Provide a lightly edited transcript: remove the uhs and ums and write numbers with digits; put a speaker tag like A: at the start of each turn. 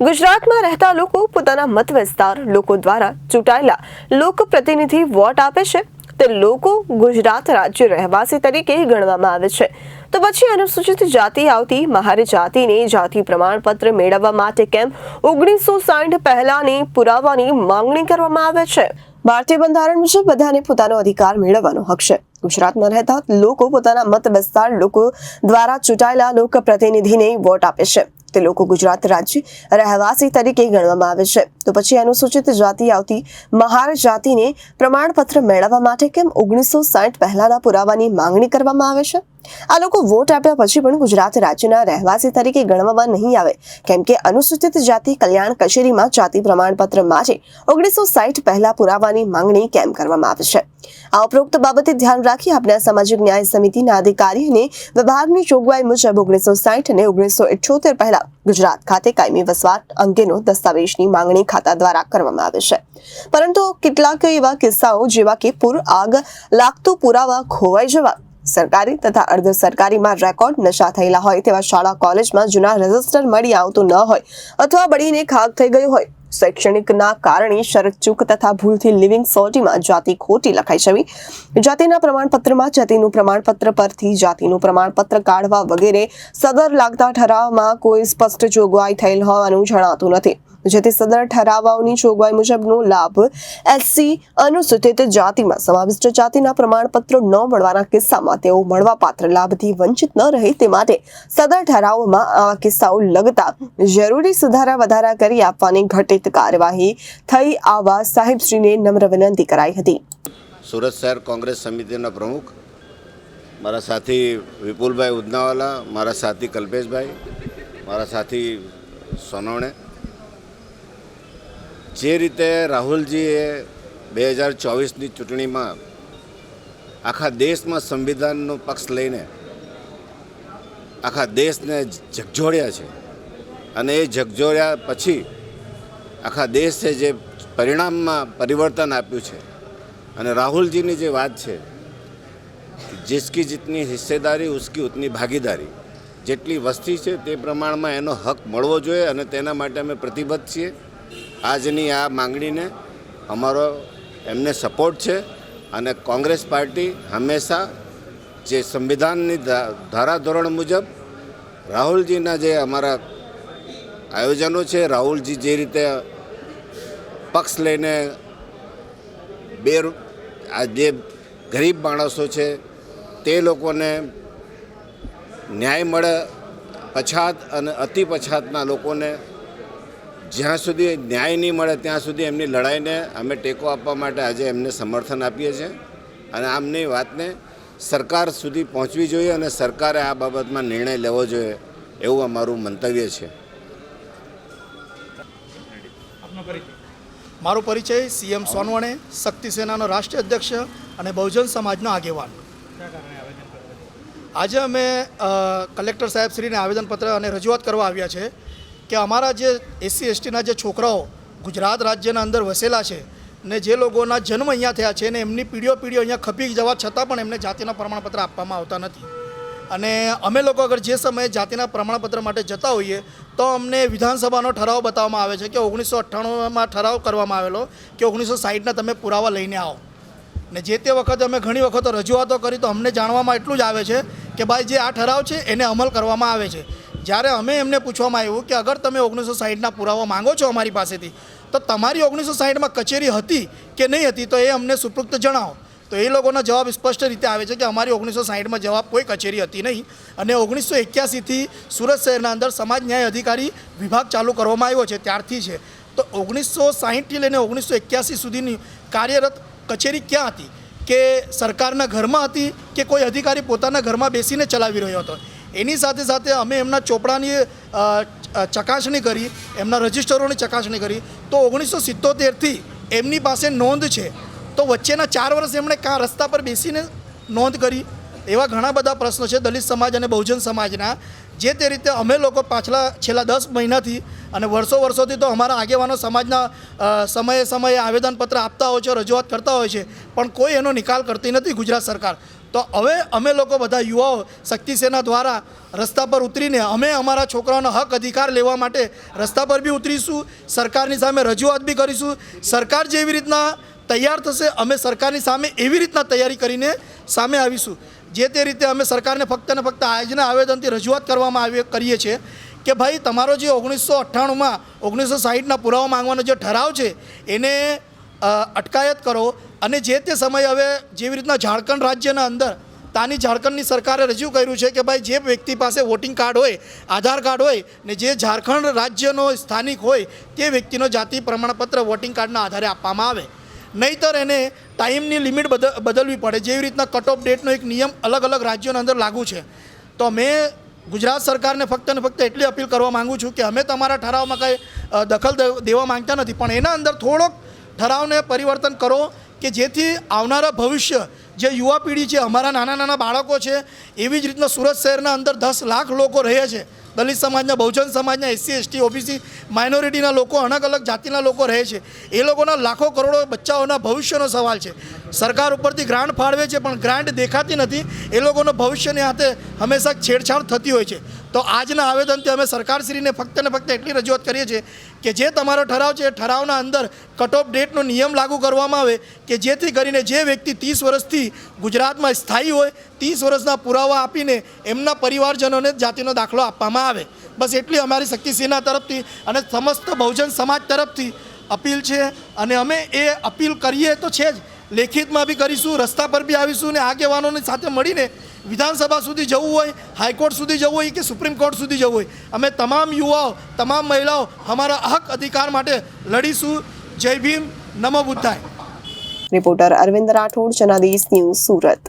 A: ગુજરાતમાં રહેતા લોકો પોતાના મત વિસ્તાર લોકો દ્વારા ચૂંટાયેલા લોકપ્રતિનિધિ વોટ આપે છે તે લોકો ગુજરાત રાજ્ય રહેવાસી તરીકે ગણવામાં આવે છે। તો પછી અનુસૂચિત જાતિ આવતી મહાર જાતિને જાતિ પ્રમાણપત્ર મેળવવા માટે કેમ 1960 પહેલાની પુરાવાની માંગણી કરવામાં આવે છે? ભારતીય બંધારણ મુજબ બધાને પોતાનો અધિકાર મેળવવાનો હક છે। ગુજરાતમાં રહેતા લોકો પોતાના મત વિસ્તાર લોકો દ્વારા ચૂંટાયેલા લોકપ્રતિનિધિને વોટ આપે છે તે લોકો ગુજરાત રાજ્ય રહેવાસી તરીકે ગણવામાં આવે છે। તો પછી અનુસૂચિત જાતિ આવતી મહાર જાતિને પ્રમાણપત્ર મેળવવા માટે કેમ 1960 પહેલાના પુરાવાની માંગણી કરવામાં આવે છે? આ લોકો વોટ આપ્યા પછી પણ ગુજરાત રાજ્યના રહેવાસી તરીકે ગણવામાં નહીં આવે, કેમ કે અનુસૂચિત જાતિ કલ્યાણ કચેરીમાં જાતિ પ્રમાણપત્ર માટે 1960 પહેલા પુરાવાની માંગણી કેમ કરવામાં આવે છે? આ ઉપરોક્ત બાબતે ધ્યાન રાખી આપણા સામાજિક ન્યાય સમિતિના અધિકારીને વિભાગની જોગવાઈ મુજબ 1960 અને 1978 પહેલા ગુજરાત ખાતે કાયમી વસવાટ અંગેનો દસ્તાવેજની માંગણી ખાતા દ્વારા કરવામાં આવે છે, પરંતુ કેટલાક એવા કિસ્સાઓ જેવા કે પૂર આગ લાગતો પુરાવા ખોવાઈ જવા, સરકારી તથા અર્ધ સરકારીમાં રેકોર્ડ નશા થયેલા હોય તેવા શાળા કોલેજમાં જૂના રજિસ્ટર મળી આવતું ન હોય અથવા બળીને ખાક થઈ ગયું હોય, શૈક્ષણિકના કારણે શરત ચૂક તથા ભૂલથી લિવિંગ સોસાયટીમાં જાતિ ખોટી લખાઈ જવી, જાતિના પ્રમાણપત્રમાં જાતિનું પ્રમાણપત્ર પરથી જાતિનું પ્રમાણપત્ર કાઢવા વગેરે સદર લાગતા ઠરાવમાં કોઈ સ્પષ્ટ જોગવાઈ થયેલ હોવાનું જણાતું નથી, જેથી સદર ઠરાવોની જોગવાઈ મુજબનો લાભ એસસી અનુસૂચિત જાતિમાં સમાવિષ્ટ જાતિના પ્રમાણપત્રો ન મળવાના કિસ્સામાં તેઓ મળવાપાત્ર લાભથી વંચિત ન રહે તે માટે સદર ઠરાવોમાં આવા કિસ્સાઓ લગતા જરૂરી સુધારા વધારા કરી આપવાની ઘટિત કાર્યવાહી થઈ આવવા સાહેબશ્રીને નમ્ર વિનંતી કરાઈ હતી।
B: સુરત શહેર કોંગ્રેસ સમિતિના પ્રમુખ મારા સાથી વિપુલભાઈ ઉદનાવાલા, મારા સાથી કલ્પેશભાઈ, મારા સાથી સોનવણે, જે રીતે રાહુલજીએ 2024ની ચૂંટણીમાં આખા દેશમાં સંવિધાનનો પક્ષ લઈને આખા દેશને ઝકઝોળ્યા છે અને એ ઝકઝોળ્યા પછી આખા દેશે જે પરિણામમાં પરિવર્તન આપ્યું છે અને રાહુલજીની જે વાત છે જિસકી જીતની હિસ્સેદારી ઉસકી ઉતની ભાગીદારી, જેટલી વસ્તી છે તે પ્રમાણમાં એનો હક મળવો જોઈએ અને તેના માટે અમે પ્રતિબદ્ધ છીએ। આજની આ માંગણીને અમારો એમને સપોર્ટ છે અને કોંગ્રેસ પાર્ટી હંમેશા જે સંવિધાનની ધારાધોરણ મુજબ રાહુલજીના જે અમારા આયોજનો છે, રાહુલજી જે રીતે પક્ષ લઈને આ જે ગરીબ માણસો છે તે લોકોને ન્યાય મળે, પછાત અને અતિ પછાતના લોકોને જ્યાં સુધી ન્યાય નહીં મળે ત્યાં સુધી એમની લડાઈને અમે ટેકો આપવા માટે આજે એમને સમર્થન આપીએ છીએ અને આમની વાતને સરકાર સુધી પહોંચવી જોઈએ અને સરકારે આ બાબતમાં નિર્ણય લેવો જોઈએ એવું અમારું મંતવ્ય છે।
C: મારો પરિચય સીએમ સોનવણે, શક્તિ સેનાનો રાષ્ટ્રીય અધ્યક્ષ અને બહુજન સમાજનો આગેવાન। આજે અમે કલેક્ટર સાહેબશ્રીને આવેદનપત્ર અને રજૂઆત કરવા આવ્યા છે કે અમારા જે એસસી એસટીના જે છોકરાઓ ગુજરાત રાજ્યના અંદર વસેલા છે ને જે લોકોના જન્મ અહીંયા થયા છે ને એમની પીઢીઓ અહીંયા ખપી જવા છતાં પણ એમને જાતિના પ્રમાણપત્ર આપવામાં આવતા નથી અને અમે લોકો અગર જે સમયે જાતિના પ્રમાણપત્ર માટે જતા હોઈએ તો અમને વિધાનસભાનો ઠરાવ બતાવવામાં આવે છે કે 1998માં ઠરાવ કરવામાં આવેલો કે 1960ના તમે પુરાવા લઈને આવો ને જે તે વખતે અમે ઘણી વખતો રજૂઆતો કરી તો અમને જાણવામાં એટલું જ આવે છે કે ભાઈ જે આ ઠરાવ છે એને અમલ કરવામાં આવે છે। જ્યારે અમે એમને પૂછવામાં આવ્યું કે અગર તમે 1960ના પુરાવા માંગો છો અમારી પાસેથી તો તમારી 1960માં કચેરી હતી કે નહીં હતી તો એ અમને સુપૃક્ત જણાવો, તો એ લોકોનો જવાબ સ્પષ્ટ રીતે આવે છે કે અમારી 1960માં જવાબ કોઈ કચેરી હતી નહીં અને 1981થી સુરત શહેરના અંદર સમાજ ન્યાય અધિકારી વિભાગ ચાલુ કરવામાં આવ્યો છે ત્યારથી છે। તો 1960થી લઈને 1981 સુધીની કાર્યરત કચેરી ક્યાં હતી? કે સરકારના ઘરમાં હતી કે કોઈ અધિકારી પોતાના ઘરમાં બેસીને ચલાવી રહ્યો હતો? એની સાથે સાથે અમે એમના ચોપડાની ચકાસણી કરી, એમના રજિસ્ટરોની ચકાસણી કરી તો 1977થી એમની પાસે નોંધ છે, તો વચ્ચેના 4 વર્ષ એમણે કાં રસ્તા પર બેસીને નોંધ કરી? એવા ઘણા બધા પ્રશ્નો છે દલિત સમાજ અને બહુજન સમાજના, જે તે રીતે અમે લોકો છેલ્લા 10 મહિનાથી અને વર્ષોથી તો અમારા આગેવાનો સમાજના સમયે આવેદનપત્ર આપતા હોય છે, રજૂઆત કરતા હોય છે, પણ કોઈ એનો નિકાલ કરતી નથી ગુજરાત સરકાર। તો હવે અમે લોકો બધા યુવાઓ શક્તિ સેના દ્વારા રસ્તા પર ઉતરીને અમે અમારા છોકરાઓનો હક અધિકાર લેવા માટે રસ્તા પર બી ઉતરીશું, સરકારની સામે રજૂઆત બી કરીશું. સરકાર જેવી રીતના તૈયાર થશે અમે સરકારની સામે એવી રીતના તૈયારી કરીને સામે આવીશું. જે તે રીતે અમે સરકારને ફક્ત ને ફક્ત આજના આવેદનથી રજૂઆત કરવામાં કરીએ છીએ કે ભાઈ તમારો જે 1998માં 1960ના પુરાવા માંગવાનો જે ઠરાવ છે એને અટકાયત કરો. અને જે તે સમયે હવે જેવી રીતના ઝારખંડ રાજ્યના અંદર તાની ઝારખંડની સરકારે રજૂ કર્યું છે કે ભાઈ જે વ્યક્તિ પાસે વોટિંગ કાર્ડ હોય, આધાર કાર્ડ હોય ને જે ઝારખંડ રાજ્યનો સ્થાનિક હોય તે વ્યક્તિનો જાતિ પ્રમાણપત્ર વોટિંગ કાર્ડના આધારે આપવામાં આવે, નહીંતર એને ટાઈમની લિમિટ બદલવી પડે. જેવી રીતના કટ ઓફ ડેટનો એક નિયમ અલગ અલગ રાજ્યોના અંદર લાગુ છે. તો મેં ગુજરાત સરકારને ફક્ત ને ફક્ત એટલી અપીલ કરવા માગું છું કે અમે તમારા ઠરાવમાં કંઈ દખલ દેવા માંગતા નથી, પણ એના અંદર થોડોક ઠરાવને પરિવર્તન કરો કે જેથી આવનારા ભવિષ્ય જે યુવા પેઢી છે, અમારા નાના નાના બાળકો છે, એવી જ રીતના સુરત શહેરના અંદર 10 લાખ લોકો રહે છે. દલિત સમાજના, બહુજન સમાજના, SC ST OBC માઇનોરિટીના લોકો, અલગ અલગ જાતિના લોકો રહે છે. એ લોકોના લાખો કરોડો બચ્ચાઓના ભવિષ્યનો સવાલ છે. સરકાર ઉપરથી ગ્રાન્ટ ફાળવે છે પણ ગ્રાન્ટ દેખાતી નથી. એ લોકોનો ભવિષ્યની હાથે હંમેશા છેડછાડ થતી હોય છે. તો આજના આવેદનથી અમે સરકારશ્રીને ફક્ત ને ફક્ત એટલી રજૂઆત કરીએ છીએ કે જે તમારો ઠરાવ છે એ ઠરાવના અંદર કટ ઓફ ડેટનો નિયમ લાગુ કરવામાં આવે કે જેથી કરીને જે વ્યક્તિ 30 વર્ષથી ગુજરાતમાં સ્થાયી હોય 30 વર્ષના પુરાવા આપીને એમના પરિવારજનોને જાતિનો દાખલો આપવામાં આવે. બસ એટલી અમારી શક્તિ સેના તરફથી અને સમસ્ત બહુજન સમાજ તરફથી અપીલ છે. અને અમે એ અપીલ કરીએ તો છે જ, લેખિતમાં બી કરીશું, રસ્તા પર બી આવીશું અને આગેવાનોની સાથે મળીને વિધાનસભા સુધી જવું હોય, હાઈકોર્ટ સુધી જવું હોય કે સુપ્રીમ કોર્ટ સુધી જવું હોય, અમે તમામ યુવાઓ, તમામ મહિલાઓ અમારા હક અધિકાર માટે લડીશું. જય ભીમ, નમો બુદ્ધાય.
A: Reporter Arvind Rathod, Janadesh news, Surat.